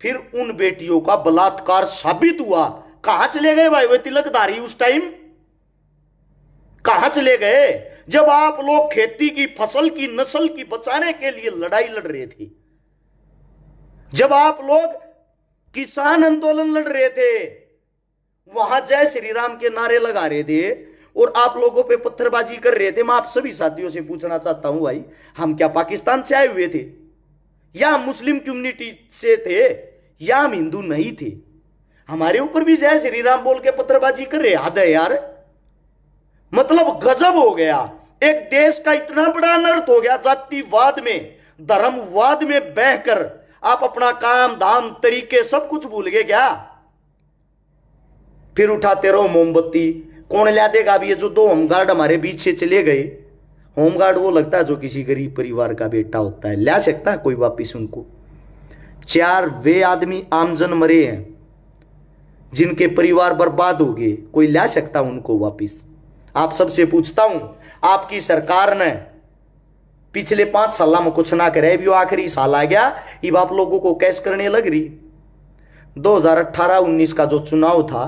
फिर उन बेटियों का बलात्कार साबित हुआ। कहां चले गए भाई वे तिलकधारी? उस टाइम कहां चले गए जब आप लोग खेती की फसल की नस्ल की बचाने के लिए लड़ाई लड़ रहे थे, जब आप लोग किसान आंदोलन लड़ रहे थे, वहां जय श्री राम के नारे लगा रहे थे और आप लोगों पे पत्थरबाजी कर रहे थे। मैं आप सभी साथियों से पूछना चाहता हूं भाई, हम क्या पाकिस्तान से आए हुए थे, या हम मुस्लिम कम्युनिटी से थे, या हम हिंदू नहीं थे? हमारे ऊपर भी जय श्री राम बोल के पत्थरबाजी कर रहे। हद है यार, मतलब गजब हो गया। एक देश का इतना बड़ा अनर्थ हो गया जातिवाद में, धर्मवाद में बहकर आप अपना काम धाम तरीके सब कुछ भूल गए क्या? फिर उठाते रहो मोमबत्ती। कौन ला देगा? अब ये जो 2 होमगार्ड हमारे बीच से चले गए, होमगार्ड वो लगता है जो किसी गरीब परिवार का बेटा होता है, ला सकता है कोई वापिस उनको? 4 वे आदमी आमजन मरे हैं जिनके परिवार बर्बाद हो गए, कोई ला सकता उनको वापिस? आप सबसे पूछता हूं, आपकी सरकार ने पिछले 5 साल में कुछ ना करे, भी आखिरी साल आ गया, अब आप लोगों को कैश करने लग रही। 2018-19 का जो चुनाव था,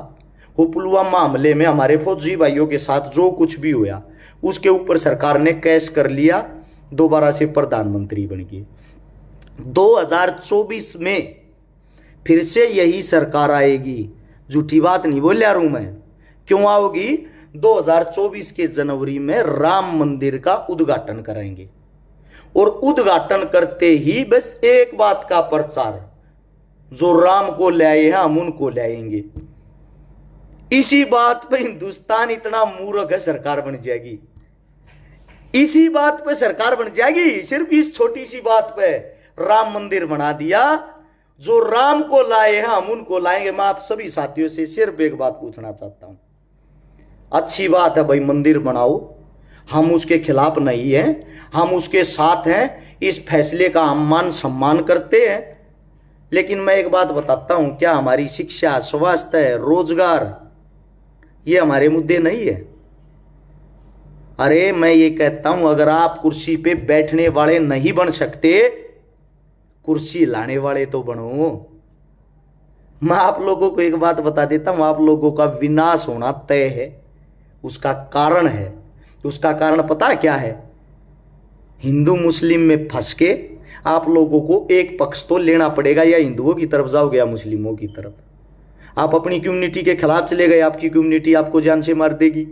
वो पुलवामा हमले में हमारे फौजी भाइयों के साथ जो कुछ भी हुआ, उसके ऊपर सरकार ने कैश कर लिया, दोबारा से प्रधानमंत्री बन गए। 2024 में फिर से यही सरकार आएगी, झूठी बात नहीं बोल रहा हूं मैं। क्यों आओगी? 2024 के जनवरी में राम मंदिर का उद्घाटन करेंगे, और उद्घाटन करते ही बस एक बात का प्रचार, जो राम को लाए हैं हम उनको लाएंगे। इसी बात पे हिंदुस्तान इतना मूर्ख है, सरकार बन जाएगी। इसी बात पे सरकार बन जाएगी, सिर्फ इस छोटी सी बात पे राम मंदिर बना दिया। जो राम को लाए हैं हम उनको लाएंगे। मैं आप सभी साथियों से सिर्फ एक बात पूछना चाहता हूं, अच्छी बात है भाई, मंदिर बनाओ, हम उसके खिलाफ नहीं हैं, हम उसके साथ हैं, इस फैसले का हम मान सम्मान करते हैं। लेकिन मैं एक बात बताता हूं, क्या हमारी शिक्षा, स्वास्थ्य, रोजगार, ये हमारे मुद्दे नहीं है? अरे मैं ये कहता हूं, अगर आप कुर्सी पे बैठने वाले नहीं बन सकते, कुर्सी लाने वाले तो बनो। मैं आप लोगों को एक बात बता देता हूं, आप लोगों का विनाश होना तय है। उसका कारण है, उसका कारण पता क्या है? हिंदू मुस्लिम में फंस के आप लोगों को एक पक्ष तो लेना पड़ेगा, या हिंदुओं की तरफ जाओगे या मुस्लिमों की तरफ। आप अपनी कम्युनिटी के खिलाफ चले गए, आपकी कम्युनिटी आपको जान से मार देगी।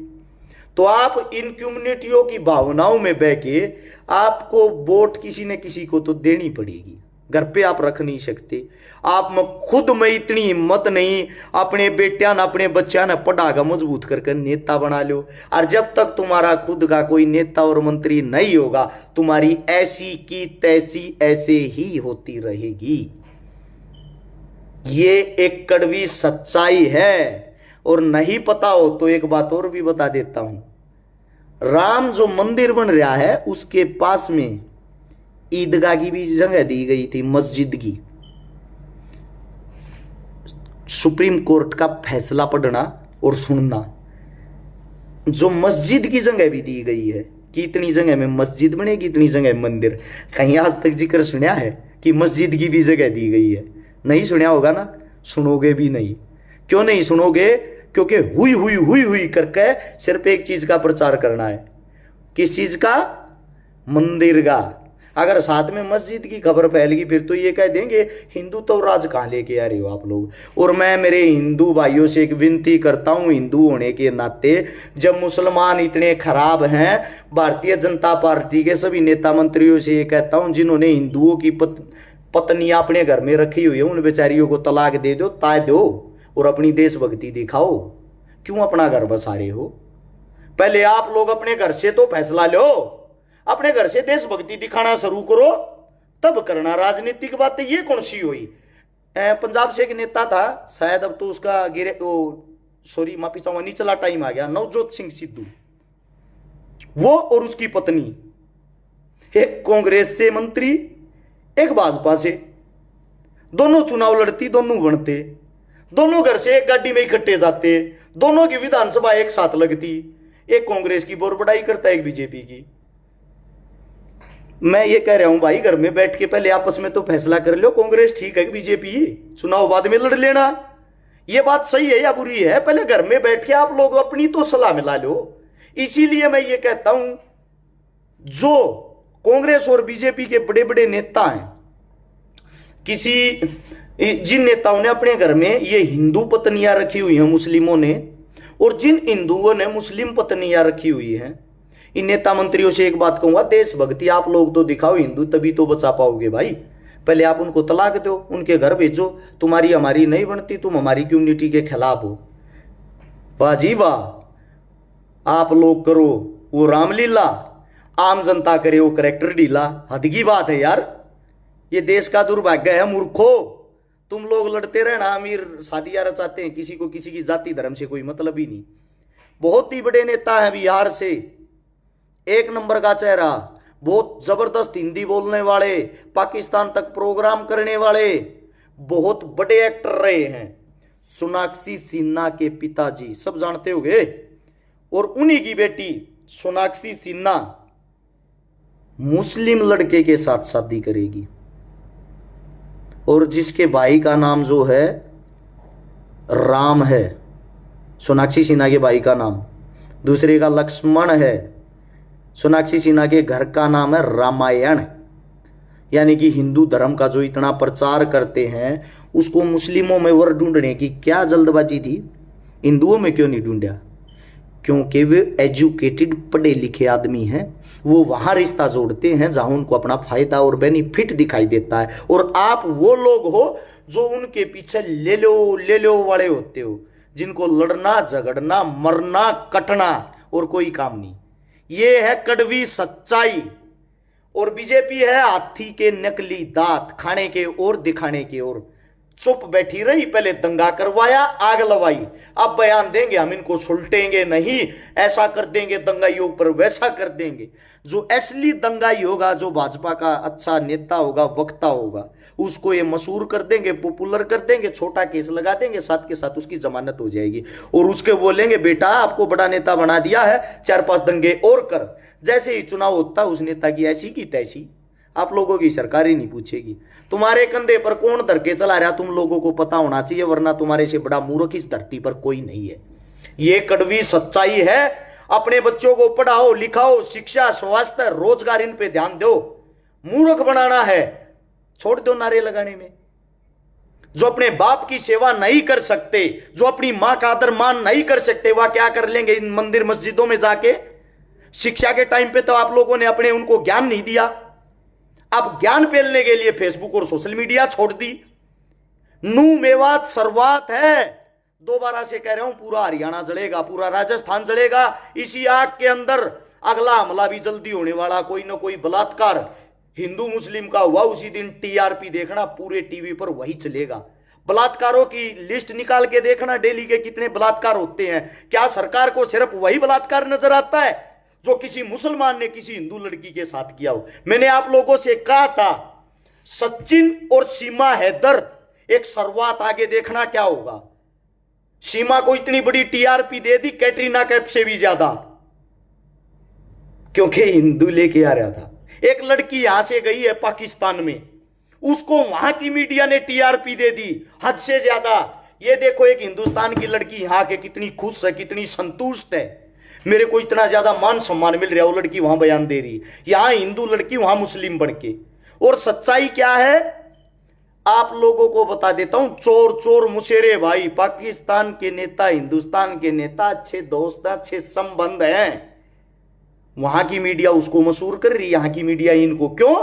तो आप इन कम्युनिटियों की भावनाओं में बह के आपको वोट किसी न किसी को तो देनी पड़ेगी, घर पे आप रख नहीं सकते। आप में खुद में इतनी हिम्मत नहीं, अपने बेटिया न अपने बच्चा न पढ़ा का मजबूत करके नेता बना लो। और जब तक तुम्हारा खुद का कोई नेता और मंत्री नहीं होगा, तुम्हारी ऐसी की तैसी ऐसे ही होती रहेगी। ये एक कड़वी सच्चाई है। और नहीं पता हो तो एक बात और भी बता देता हूं, राम जो मंदिर बन रहा है उसके पास में ईदगाह की भी जगह दी गई थी, मस्जिद की। सुप्रीम कोर्ट का फैसला पढ़ना और सुनना, जो मस्जिद की जगह भी दी गई है कि इतनी जगह में मस्जिद बनेगी, इतनी जगह मंदिर। कहीं आज तक जिक्र सुना है कि मस्जिद की भी जगह दी गई है? नहीं सुना होगा ना, सुनोगे भी नहीं। क्यों नहीं सुनोगे? क्योंकि हुई हुई हुई हुई करके सिर्फ एक चीज का प्रचार करना है। किस चीज का? मंदिर का। अगर साथ में मस्जिद की खबर फैल गई फिर तो ये कह देंगे हिंदू तो राज कहां लेके आ रहे हो आप लोग। और मैं मेरे हिंदू भाइयों से एक विनती करता हूं, हिंदू होने के नाते, जब मुसलमान इतने खराब हैं, भारतीय जनता पार्टी के सभी नेता मंत्रियों से ये कहता हूं जिन्होंने हिंदुओं की पत्नियां अपने घर में रखी हुई है, उन बेचारियों को तलाक दे दो, ताय दो और अपनी देशभक्ति दिखाओ। क्यों अपना घर बसा रहे हो? पहले आप लोग अपने घर से तो फैसला लो, अपने घर से देशभक्ति दिखाना शुरू करो, तब करना राजनीतिक बातें। ये कौन सी हुई? पंजाब से एक नेता था, शायद अब तो उसका गिरे सॉरी माफी चाहूंगा, निचला टाइम आ गया, नवजोत सिंह सिद्धू। वो और उसकी पत्नी, एक कांग्रेस से मंत्री, एक भाजपा से, दोनों चुनाव लड़ती, दोनों बनते, दोनों घर से एक गाड़ी में इकट्ठे जाते, दोनों की विधानसभा एक साथ लगती। एक कांग्रेस की बोर बड़ाई करता है, एक बीजेपी की। मैं ये कह रहा हूं भाई, घर में बैठ के पहले आपस में तो फैसला कर लो, कांग्रेस ठीक है कि बीजेपी, चुनाव बाद में लड़ लेना। ये बात सही है या बुरी है? पहले घर में बैठ के आप लोग अपनी तो सलाह मिला लो। इसीलिए मैं ये कहता हूं, जो कांग्रेस और बीजेपी के बड़े बड़े नेता हैं, जिन नेताओं ने अपने घर में ये हिंदू पत्नियां रखी हुई हैं मुस्लिमों ने, और जिन हिंदुओं ने मुस्लिम पत्नियां रखी हुई हैं, इन नेता मंत्रियों से एक बात कहूंगा, देशभक्ति आप लोग तो दिखाओ, हिंदू तभी तो बचा पाओगे भाई। पहले आप उनको तलाक दो, उनके घर भेजो, तुम्हारी हमारी नहीं बनती, तुम हमारी कम्युनिटी के खिलाफ हो। वाह जी वाह। आप लोग करो वो रामलीला, आम जनता करे वो करेक्टर ढीला। हद की बात है यार, ये देश का दुर्भाग्य है मूर्खो। तुम लोग लड़ते रहना, अमीर शादियां रचाते हैं, किसी को किसी की जाति धर्म से कोई मतलब ही नहीं। बहुत ही बड़े नेता हैं बिहार से, एक नंबर का चेहरा, बहुत जबरदस्त हिंदी बोलने वाले, पाकिस्तान तक प्रोग्राम करने वाले, बहुत बड़े एक्टर रहे हैं। सोनाक्षी सिन्हा के पिताजी सब जानते होंगे, और उन्हीं की बेटी सोनाक्षी सिन्हा मुस्लिम लड़के के साथ शादी करेगी, और जिसके भाई का नाम जो है राम है, सोनाक्षी सिन्हा के भाई का नाम, दूसरे का लक्ष्मण है। सोनाक्षी सिन्हा के घर का नाम है रामायण। यानी कि हिंदू धर्म का जो इतना प्रचार करते हैं, उसको मुस्लिमों में वर ढूंढने की क्या जल्दबाजी थी? हिंदुओं में क्यों नहीं ढूंढा? क्योंकि वे एजुकेटेड, पढ़े लिखे आदमी हैं। वो वहां रिश्ता जोड़ते हैं जहां उनको अपना फायदा और बेनिफिट दिखाई देता है। और आप वो लोग हो जो उनके पीछे ले लो वाले होते हो, जिनको लड़ना, झगड़ना, मरना, कटना और कोई काम नहीं। ये है कड़वी सच्चाई। और बीजेपी है हाथी के नकली दांत, खाने के और दिखाने के और। चुप बैठी रही, पहले दंगा करवाया, आग लवाई, अब बयान देंगे हम इनको सुलटेंगे नहीं, ऐसा कर देंगे दंगाइयों पर, वैसा कर देंगे। जो असली दंगाई होगा, जो भाजपा का अच्छा नेता होगा, वक्ता होगा, उसको ये मशहूर कर देंगे, पॉपुलर कर देंगे, छोटा केस लगा देंगे, साथ के साथ उसकी जमानत हो जाएगी। और उसके बोलेंगे बेटा आपको बड़ा नेता बना दिया है, 4-5 दंगे और कर। जैसे ही चुनाव होता उस नेता की ऐसी की तैसी, आप लोगों की सरकार ही नहीं पूछेगी। तुम्हारे कंधे पर कौन धर के चला रहा तुम लोगों को पता होना चाहिए, वरना तुम्हारे से बड़ा मूर्ख इस धरती पर कोई नहीं है। ये कड़वी सच्चाई है। अपने बच्चों को पढ़ाओ लिखाओ, शिक्षा, स्वास्थ्य, रोजगार, इन पे ध्यान दो। मूर्ख बनाना है, छोड़ दो नारे लगाने में। जो अपने बाप की सेवा नहीं कर सकते, जो अपनी मां का आदर मान नहीं कर सकते, वह क्या कर लेंगे इन मंदिर मस्जिदों में जाके? शिक्षा के टाइम पे तो आप लोगों ने अपने उनको ज्ञान नहीं दिया, अब ज्ञान फैलने के लिए फेसबुक और सोशल मीडिया छोड़ दी। नू मेवात सरवात है। दोबारा से कह रहा हूं, पूरा हरियाणा जलेगा, पूरा राजस्थान जलेगा। इसी आग के अंदर अगला हमला भी जल्दी होने वाला। कोई ना कोई बलात्कार हिंदू मुस्लिम का हुआ, उसी दिन टीआरपी देखना, पूरे टीवी पर वही चलेगा। बलात्कारों की लिस्ट निकाल के देखना, डेली के कितने बलात्कार होते हैं। क्या सरकार को सिर्फ वही बलात्कार नजर आता है जो किसी मुसलमान ने किसी हिंदू लड़की के साथ किया हो? मैंने आप लोगों से कहा था, सचिन और सीमा हैदर एक शुरुआत, आगे देखना क्या होगा। सीमा को इतनी बड़ी टीआरपी दे दी, कैटरीना कैफ से भी ज्यादा। क्योंकि हिंदू लेके आ रहा था। एक लड़की यहां से गई है पाकिस्तान में, उसको वहां की मीडिया ने टीआरपी दे दी हद से ज्यादा। ये देखो एक हिंदुस्तान की लड़की यहां के कितनी खुश है, कितनी संतुष्ट है, मेरे को इतना ज्यादा मान सम्मान मिल रहा है। वो लड़की वहां बयान दे रही, यहां हिंदू लड़की वहां मुस्लिम बढ़ के। और सच्चाई क्या है आप लोगों को बता देता हूं। चोर चोर मुशेरे भाई, पाकिस्तान के नेता, हिंदुस्तान के नेता, अच्छे दोस्त, अच्छे संबंध हैं। वहां की मीडिया उसको मशहूर कर रही, यहां की मीडिया इनको। क्यों?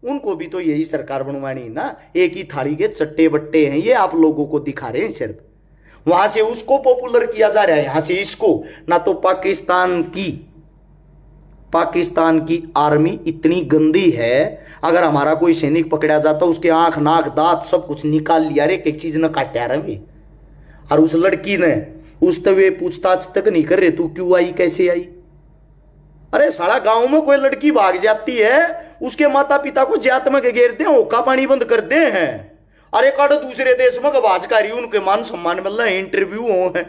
उनको भी तो यही सरकार बनवानी ना। एक ही थाली के चट्टे बट्टे हैं ये, आप लोगों को दिखा रहे हैं सिर्फ। वहां से उसको पॉपुलर किया जा रहा है, यहां से इसको। ना तो पाकिस्तान की आर्मी इतनी गंदी है, अगर हमारा कोई सैनिक पकड़ा जाता उसके आंख नाक दांत सब कुछ निकाल लिया रे, एक चीज न काटा रहे। और उस लड़की ने उस तवे पूछताछ तक नहीं कर रहे, तू क्यों आई, कैसे आई। अरे साला गांव में कोई लड़की भाग जाती है, उसके माता पिता को जात में घेरते हैं, ओका पानी बंद करते हैं। अरे काटो दूसरे देश में गवाजकारी, उनके मान सम्मान मिल रहे हैं, इंटरव्यू हो है।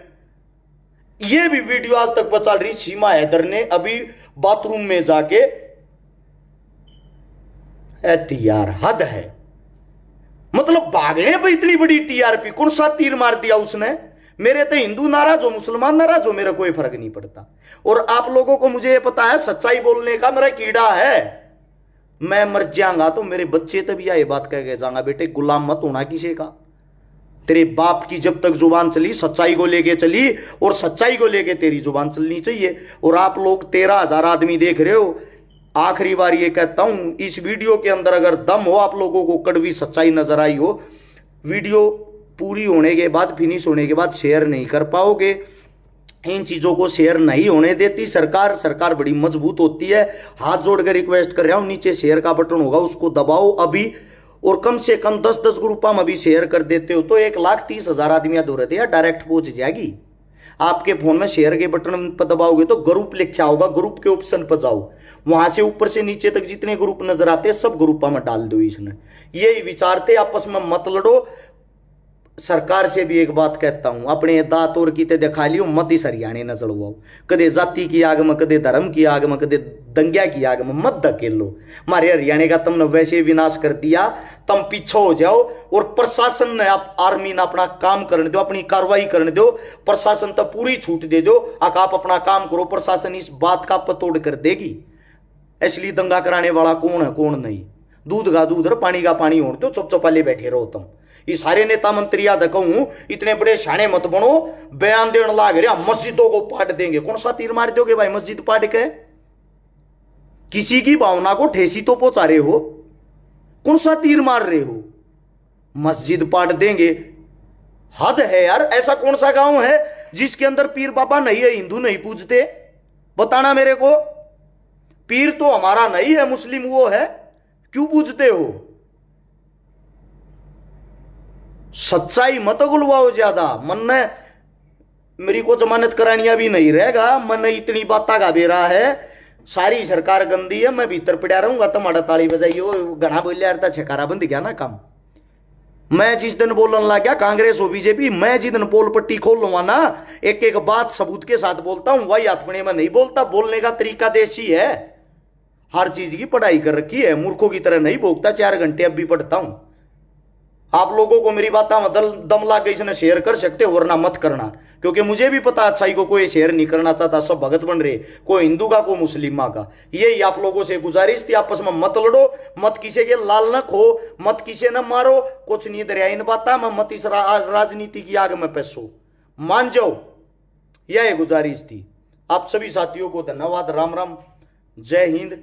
ये भी वीडियो आज तक पचा रही सीमा हैदर ने अभी बाथरूम में जाके। यार हद है, मतलब भागने पे इतनी बड़ी टीआरपी। कौन सा तीर मार दिया उसने? मेरे तो हिंदू नाराज हो, मुसलमान नाराज हो, मेरा कोई फर्क नहीं पड़ता। और आप लोगों को मुझे ये पता है सच्चाई बोलने का मेरा कीड़ा है। मैं मर जाऊंगा तो मेरे बच्चे तभी ये बात कह के जाऊंगा, बेटे गुलाम मत होना किसी का। तेरे बाप की जब तक जुबान चली सच्चाई को लेके चली, और सच्चाई को लेके तेरी जुबान चलनी चाहिए। और आप लोग 13,000 आदमी देख रहे हो। आखिरी बार ये कहता हूं, इस वीडियो के अंदर अगर दम हो, आप लोगों को कड़वी सच्चाई नजर आई हो, वीडियो पूरी होने के बाद, फिनिश होने के बाद शेयर नहीं कर पाओगे। इन चीजों को शेयर नहीं होने देती सरकार बड़ी मजबूत होती है। हाथ जोड़कर रिक्वेस्ट कर रहा हूं, नीचे शेयर का बटन होगा उसको दबाओ अभी, और कम से कम 10-10 ग्रुप में अभी शेयर कर देते हो तो 1,30,000 आदमी दो रहते हैं, डायरेक्ट पहुंच जाएगी। आपके फोन में शेयर के बटन पर दबाओगे तो ग्रुप लिखा होगा, ग्रुप के ऑप्शन पर जाओ, वहां से ऊपर से नीचे तक जितने ग्रुप नजर आते हैं सब ग्रुपों में डाल दो। इसने यही विचारते, आपस में मत लड़ो। सरकार से भी एक बात कहता हूं, अपने दांत और कीते दिखा लियो, मत इस हरियाणे न चढ़वाओ। कदे जाति की आग में, कदे धर्म की आग में, कदे दंग्या की आग में मत धकेल लो। हमारे हरियाणा का तुमने वैसे विनाश कर दिया, तुम पीछे हो जाओ। और प्रशासन ने, आप आर्मी ने अपना काम करने दो, अपनी कार्रवाई करने दो। प्रशासन तो पूरी छूट दे दो, आप अपना काम करो, प्रशासन इस बात का पतोड़ कर देगी। इसलिए दंगा कराने वाला कौन है कौन नहीं, दूध का दूध और पानी का पानी होने तो चुप चुपाले बैठे रहो तुम। ये सारे नेता मंत्री याद कहूं, इतने बड़े शाने मत बनो, बयान देने लाग रहे मस्जिदों को पाट देंगे। कौन सा तीर मार दोगे भाई मस्जिद पाट के? किसी की भावना को ठेसी तो पहुंचा रहे हो, कौन सा तीर मार रहे हो? मस्जिद पाट देंगे, हद है यार। ऐसा कौन सा गांव है जिसके अंदर पीर बाबा नहीं है, हिंदू नहीं पूजते? बताना मेरे को। पीर तो हमारा नहीं है, मुस्लिम वो है, क्यों पूजते हो? सच्चाई मत गुलवाओ ज्यादा। मन ने मेरी को जमानत करानिया भी नहीं रहेगा, मन ने इतनी बात का बेरा है। सारी सरकार गंदी है, मैं भीतर पड़ा रहूंगा, तुम्हारा ताली बजाइयो घना बोल लिया, छकारा बंद गया ना काम। मैं जिस दिन बोलने लग गया कांग्रेस हो बीजेपी, मैं जिस दिन पोल पट्टी खोल लूंगा ना, एक एक बात सबूत के साथ बोलता हूं, वही आत्मने में नहीं बोलता। बोलने का तरीका देसी है, हर चीज की पढ़ाई कर रखी है, मूर्खों की तरह नहीं भोगता। 4 घंटे अब भी पढ़ता हूं। आप लोगों को मेरी बात में दम ला के इसने शेयर कर सकते हो, वरना मत करना, क्योंकि मुझे भी पता अच्छाई को कोई शेयर नहीं करना चाहता। सब भगत बन रहे, कोई हिंदू का कोई मुस्लिम का। यही आप लोगों से गुजारिश थी, आपस में मत लड़ो, मत किसी के लाल न खो, मत किसी न मारो, कुछ नहीं दरिया इन बाता में मत इस राजनीति की आग में पैसो, मान जाओ। यह गुजारिश थी। आप सभी साथियों को धन्यवाद। राम राम, जय हिंद।